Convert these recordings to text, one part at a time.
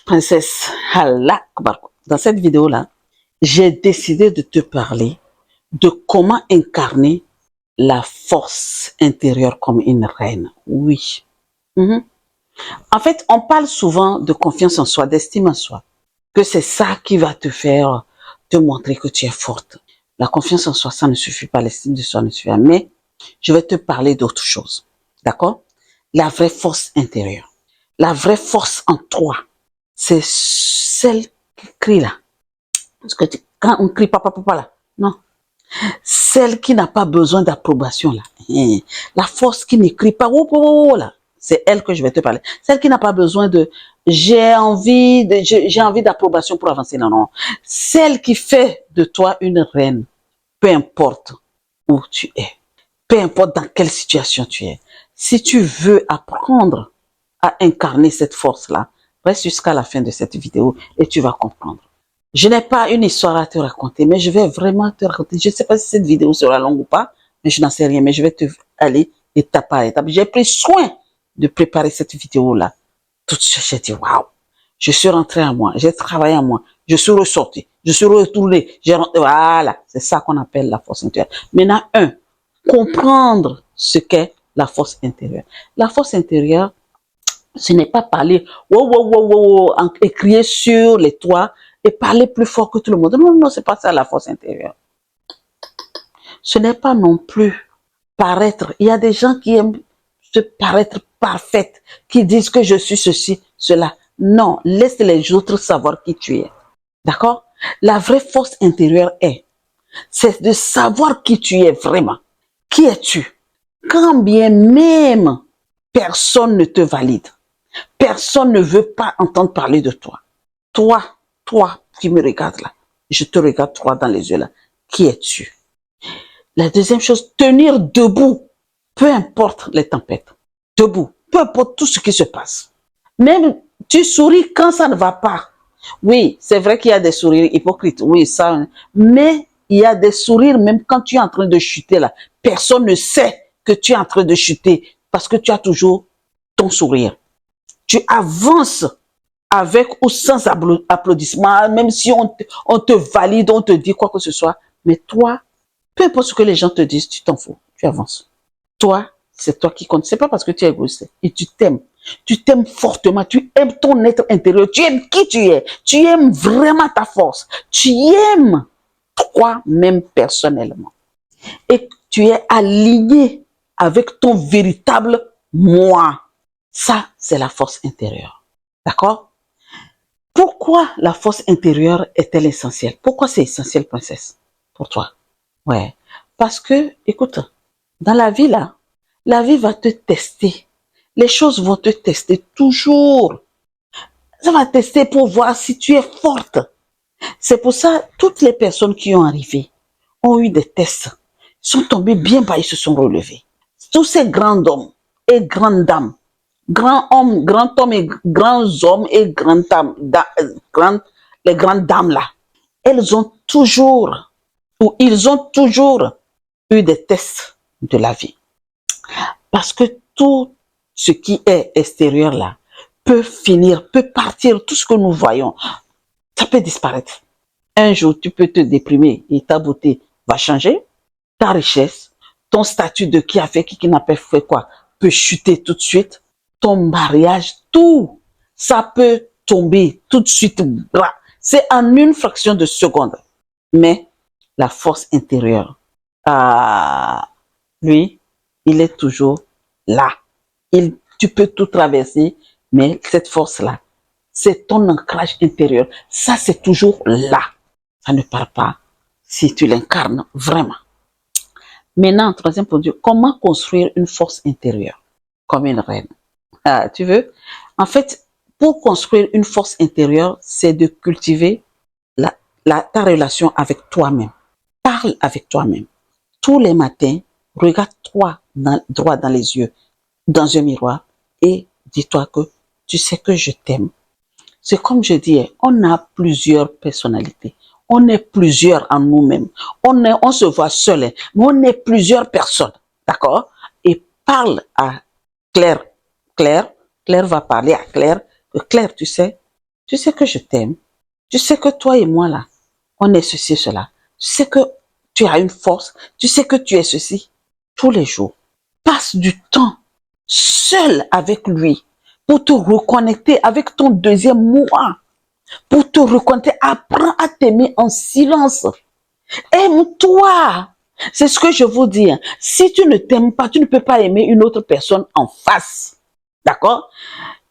Princesse Allah Akbar. Dans cette vidéo-là, j'ai décidé de te parler de comment incarner la force intérieure comme une reine. Oui. En fait, on parle souvent de confiance en soi, d'estime en soi, que c'est ça qui va te faire te montrer que tu es forte. La confiance en soi, ça ne suffit pas, l'estime de soi ne suffit pas. Mais je vais te parler d'autre chose. D'accord? La vraie force intérieure. La vraie force en toi, c'est celle qui crie là. Parce que quand on crie papa, papa là, non. Celle qui n'a pas besoin d'approbation là. La force qui ne crie pas, là. C'est elle que je vais te parler. Celle qui n'a pas besoin de, j'ai envie d'approbation pour avancer. Non, non. Celle qui fait de toi une reine, peu importe où tu es, peu importe dans quelle situation tu es. Si tu veux apprendre à incarner cette force-là, reste jusqu'à la fin de cette vidéo et tu vas comprendre. Je n'ai pas une histoire à te raconter, mais je vais vraiment te raconter. Je ne sais pas si cette vidéo sera longue ou pas, mais je n'en sais rien, mais je vais te aller étape par étape. J'ai pris soin de préparer cette vidéo-là. Tout de suite, j'ai dit, waouh, je suis rentré à moi, j'ai travaillé à moi, je suis ressorti, je suis retourné, voilà, c'est ça qu'on appelle la force intérieure. Maintenant, comprendre ce qu'est la force intérieure. La force intérieure, ce n'est pas parler, et crier sur les toits et parler plus fort que tout le monde. Non, non, c'est pas ça la force intérieure. Ce n'est pas non plus paraître. Il y a des gens qui aiment se paraître parfaite, qui disent que je suis ceci, cela. Non, laisse les autres savoir qui tu es. D'accord? La vraie force intérieure c'est de savoir qui tu es vraiment. Qui es-tu? Quand bien même personne ne te valide, personne ne veut pas entendre parler de toi. Toi qui me regardes là, je te regarde toi dans les yeux là. Qui es-tu? La deuxième chose, tenir debout, peu importe les tempêtes. Debout, peu importe tout ce qui se passe. Même tu souris quand ça ne va pas. Oui, c'est vrai qu'il y a des sourires hypocrites, oui, ça, mais il y a des sourires même quand tu es en train de chuter là. Personne ne sait que tu es en train de chuter parce que tu as toujours ton sourire. Tu avances avec ou sans applaudissements, même si on te valide, on te dit quoi que ce soit. Mais toi, peu importe ce que les gens te disent, tu t'en fous, tu avances. Toi, c'est toi qui compte. C'est pas parce que tu es égoïste et tu t'aimes. Tu t'aimes fortement, tu aimes ton être intérieur, tu aimes qui tu es, tu aimes vraiment ta force, tu aimes toi-même personnellement. Et tu es aligné avec ton véritable moi. Ça, c'est la force intérieure. D'accord? Pourquoi la force intérieure est-elle essentielle? Pourquoi c'est essentiel, princesse, pour toi? Ouais. Parce que, écoute, dans la vie là, la vie va te tester. Les choses vont te tester toujours. Ça va tester pour voir si tu es forte. C'est pour ça, toutes les personnes qui ont arrivé ont eu des tests. Ils sont tombés bien bas, ils se sont relevés. Tous ces grands hommes et grandes dames, grands hommes et grands hommes et grandes dames, les grandes dames là, elles ont toujours, ou ils ont toujours eu des tests de la vie. Parce que tout ce qui est extérieur là peut finir, peut partir, tout ce que nous voyons, ça peut disparaître. Un jour, tu peux te déprimer et ta beauté va changer, ta richesse, ton statut de qui a fait, qui n'a pas fait quoi, peut chuter tout de suite, ton mariage, tout, ça peut tomber tout de suite. C'est en une fraction de seconde. Mais la force intérieure, lui, il est toujours là. Tu peux tout traverser, mais cette force-là, c'est ton ancrage intérieur. Ça, c'est toujours là. Ça ne part pas si tu l'incarnes vraiment. Maintenant, troisième point de vue, comment construire une force intérieure comme une reine? Tu veux? En fait, pour construire une force intérieure, c'est de cultiver ta relation avec toi-même. Parle avec toi-même. Tous les matins, regarde-toi droit dans les yeux, dans un miroir, et dis-toi que tu sais que je t'aime. C'est comme je dis, on a plusieurs personnalités. On est plusieurs en nous-mêmes. On se voit seul, mais on est plusieurs personnes. D'accord? Et parle à Claire. Claire va parler à Claire. Claire, tu sais, tu sais que je t'aime. Tu sais que toi et moi, là, on est ceci, cela. Tu sais que tu as une force. Tu sais que tu es ceci. Tous les jours, passe du temps seul avec lui pour te reconnecter avec ton deuxième moi. Pour te reconnecter, apprends à t'aimer en silence. Aime-toi. C'est ce que je vous dis. Si tu ne t'aimes pas, tu ne peux pas aimer une autre personne en face. D'accord?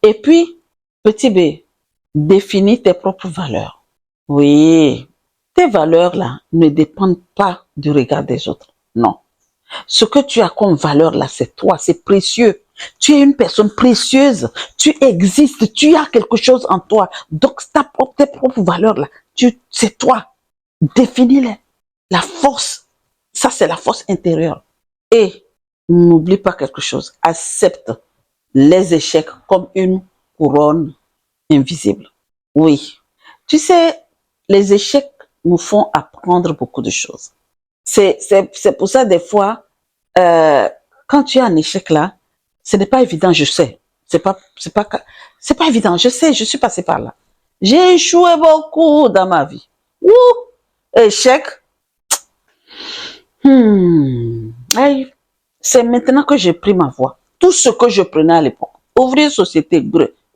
Et puis, petit B, définis tes propres valeurs. Oui, tes valeurs là ne dépendent pas du regard des autres. Non. Ce que tu as comme valeur là, c'est toi, c'est précieux. Tu es une personne précieuse. Tu existes, tu as quelque chose en toi. Donc, tes propres valeurs là, c'est toi. Définis-les. La force, ça c'est la force intérieure. Et n'oublie pas quelque chose. Accepte les échecs comme une couronne invisible. Oui. Tu sais, les échecs nous font apprendre beaucoup de choses. C'est pour ça, des fois, quand tu as un échec là, ce n'est pas évident, je sais. C'est pas évident, je sais, je suis passée par là. J'ai échoué beaucoup dans ma vie. Ouh, échec. Hey, c'est maintenant que j'ai pris ma voie. Tout ce que je prenais à l'époque. Ouvrir société,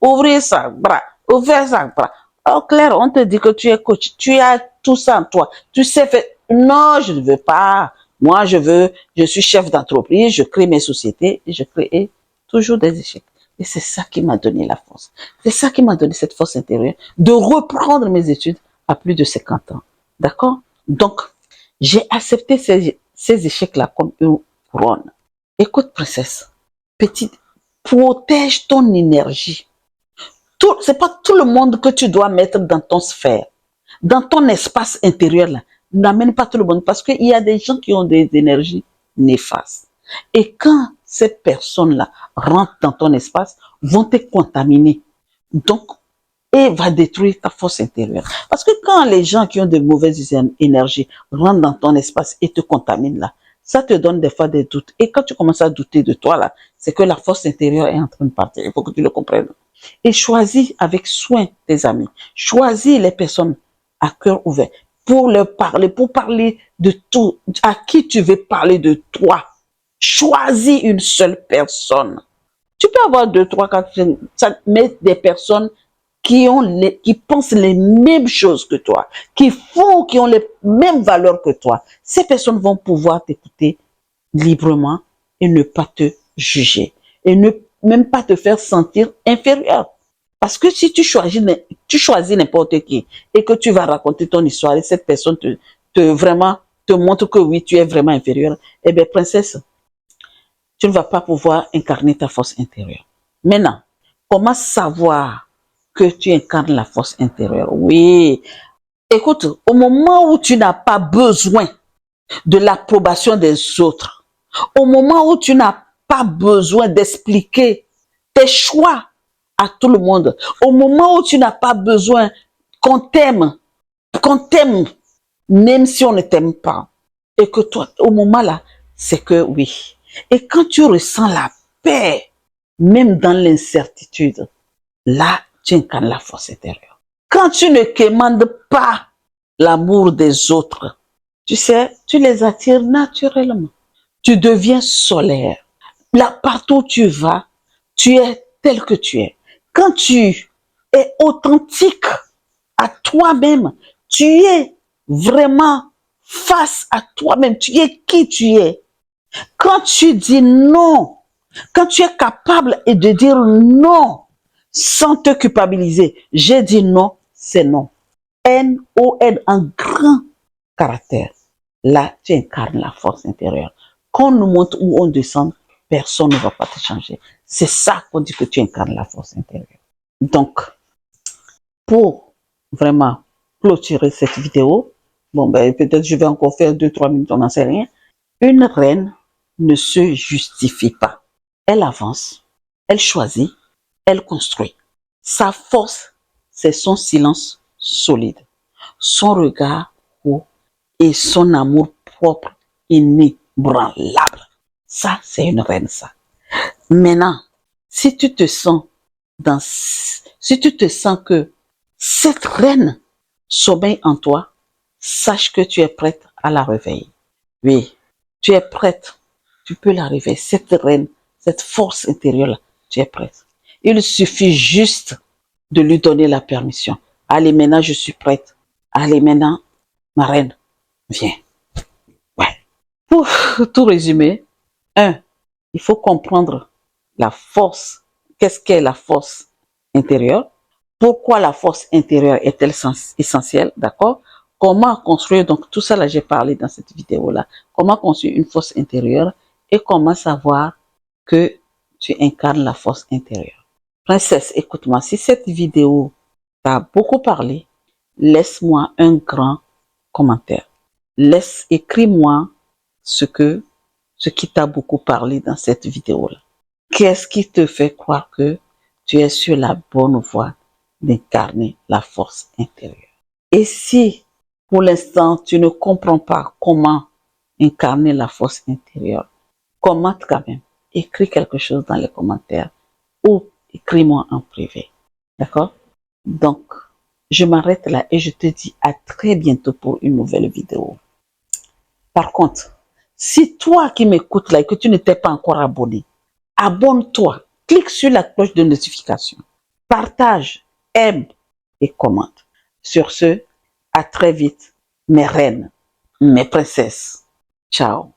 ouvrir ça, bras, ouvrir ça, bras. Au clair, on te dit que tu es coach, tu as tout ça en toi. Tu sais faire. Non, je ne veux pas. Moi, je suis chef d'entreprise, je crée mes sociétés et je crée toujours des échecs. Et c'est ça qui m'a donné la force. C'est ça qui m'a donné cette force intérieure de reprendre mes études à plus de 50 ans. D'accord? Donc, j'ai accepté ces échecs-là comme une couronne. Écoute, princesse, petite, protège ton énergie. C'est pas tout le monde que tu dois mettre dans ton sphère, dans ton espace intérieur là. N'amène pas tout le monde parce qu'il y a des gens qui ont des énergies néfastes. Et quand ces personnes-là rentrent dans ton espace, vont te contaminer. Donc, et va détruire ta force intérieure. Parce que quand les gens qui ont de mauvaises énergies rentrent dans ton espace et te contaminent là, ça te donne des fois des doutes. Et quand tu commences à douter de toi là, c'est que la force intérieure est en train de partir. Il faut que tu le comprennes. Et choisis avec soin tes amis. Choisis les personnes à cœur ouvert pour parler de tout. À qui tu veux parler de toi. Choisis une seule personne. Tu peux avoir 2, 3, 4, 5, mais des personnes qui pensent les mêmes choses que toi, qui ont les mêmes valeurs que toi. Ces personnes vont pouvoir t'écouter librement et ne pas te juger et même pas te faire sentir inférieur. Parce que si tu choisis n'importe qui et que tu vas raconter ton histoire et cette personne vraiment te montre que oui, tu es vraiment inférieur, eh bien, princesse, tu ne vas pas pouvoir incarner ta force intérieure. Maintenant, comment savoir que tu incarnes la force intérieure? Oui. Écoute, au moment où tu n'as pas besoin de l'approbation des autres, au moment où tu n'as pas besoin d'expliquer tes choix à tout le monde, au moment où tu n'as pas besoin qu'on t'aime, même si on ne t'aime pas, et que toi, au moment là, c'est que oui. Et quand tu ressens la paix, même dans l'incertitude, là, tu incarnes la force intérieure. Quand tu ne commandes pas l'amour des autres, tu sais, tu les attires naturellement. Tu deviens solaire. Là, partout où tu vas, tu es tel que tu es. Quand tu es authentique à toi-même, tu es vraiment face à toi-même, tu es qui tu es. Quand tu dis non, quand tu es capable de dire non sans te culpabiliser, j'ai dit non, c'est non. N-O-N, un grand caractère. Là, tu incarnes la force intérieure. Qu'on nous montre où on descend, personne ne va pas te changer. C'est ça qu'on dit que tu incarnes la force intérieure. Donc, pour vraiment clôturer cette vidéo, bon, ben, peut-être je vais encore faire 2-3 minutes, on n'en sait rien. Une reine ne se justifie pas. Elle avance, elle choisit, elle construit. Sa force, c'est son silence solide, son regard haut et son amour propre inébranlable. Ça, c'est une reine, ça. Maintenant, si tu te sens que Cette reine sommeille en toi. Sache que tu es prête à la réveiller. Oui, tu es prête. Tu peux la réveiller. Cette reine, cette force intérieure-là, tu es prête. Il suffit juste de lui donner la permission. Allez, maintenant, je suis prête. Allez, maintenant, ma reine, viens. Ouais. Pour tout résumer, il faut comprendre la force. Qu'est-ce qu'est la force intérieure? Pourquoi la force intérieure est-elle essentielle? D'accord? Comment construire, donc tout ça là, j'ai parlé dans cette vidéo-là. Comment construire une force intérieure et comment savoir que tu incarnes la force intérieure. Princesse, écoute-moi, si cette vidéo t'a beaucoup parlé, laisse-moi un grand commentaire. Écris-moi ce qui t'a beaucoup parlé dans cette vidéo-là. Qu'est-ce qui te fait croire que tu es sur la bonne voie d'incarner la force intérieure? Et si, pour l'instant, tu ne comprends pas comment incarner la force intérieure, commente quand même. Écris quelque chose dans les commentaires ou écris-moi en privé. D'accord? Donc, je m'arrête là et je te dis à très bientôt pour une nouvelle vidéo. Par contre, si toi qui m'écoutes là et que tu ne t'es pas encore abonné, abonne-toi, clique sur la cloche de notification, partage, aime et commente. Sur ce, à très vite, mes reines, mes princesses. Ciao.